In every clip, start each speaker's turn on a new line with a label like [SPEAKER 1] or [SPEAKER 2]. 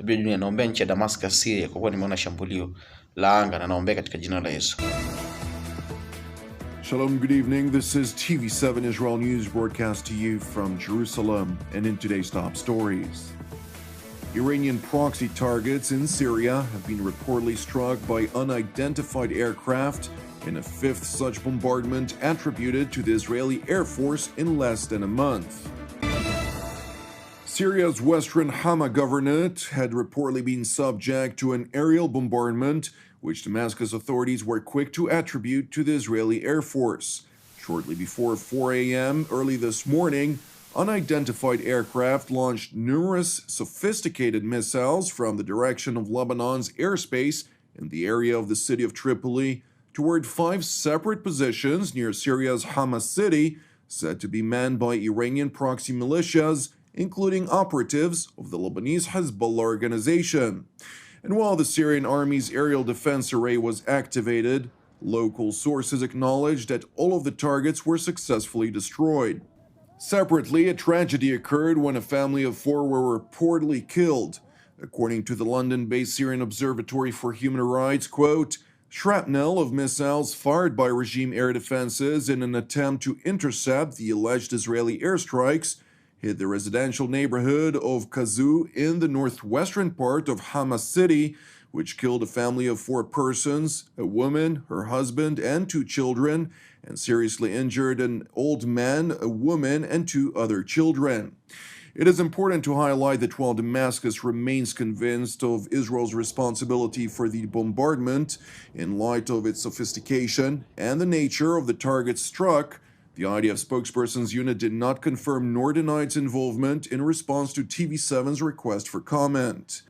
[SPEAKER 1] Dunia, naombea nchi ya Damascus, Syria, kwa kuwa nimeona shambulio la anga na naombea katika jina la Yesu.
[SPEAKER 2] Shalom, good evening. This is TV7 Israel News broadcast to you from Jerusalem, and in today's top stories. Iranian proxy targets in Syria have been reportedly struck by unidentified aircraft in a fifth such bombardment attributed to the Israeli Air Force in less than a month. Syria's western Hama governorate had reportedly been subject to an aerial bombardment, which Damascus authorities were quick to attribute to the Israeli Air Force. Shortly before 4 a.m. early this morning, unidentified aircraft launched numerous sophisticated missiles from the direction of Lebanon's airspace in the area of the city of Tripoli toward 5 separate positions near Syria's Hama city, said to be manned by Iranian proxy militias, including operatives of the Lebanese Hezbollah organization. And while the Syrian army's aerial defense array was activated, local sources acknowledged that all of the targets were successfully destroyed. Separately, a tragedy occurred when a family of 4 were reportedly killed. According to the London-based Syrian Observatory for Human Rights, quote, shrapnel of missiles fired by regime air defenses in an attempt to intercept the alleged Israeli airstrikes hit the residential neighborhood of Kazu in the northwestern part of Hama city, which killed a family of 4 persons, a woman, her husband, and 2 children, and seriously injured an old man, a woman, and 2 other children. It is important to highlight that while Damascus remains convinced of Israel's responsibility for the bombardment, in light of its sophistication and the nature of the targets struck, the IDF spokesperson's unit did not confirm nor deny its involvement in response to TV7's request for comment.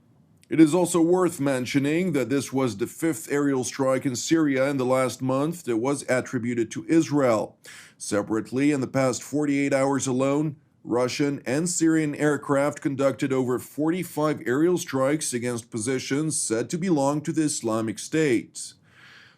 [SPEAKER 2] It is also worth mentioning that this was the 5th aerial strike in Syria in the last month that was attributed to Israel. Separately, in the past 48 hours alone, Russian and Syrian aircraft conducted over 45 aerial strikes against positions said to belong to the Islamic State.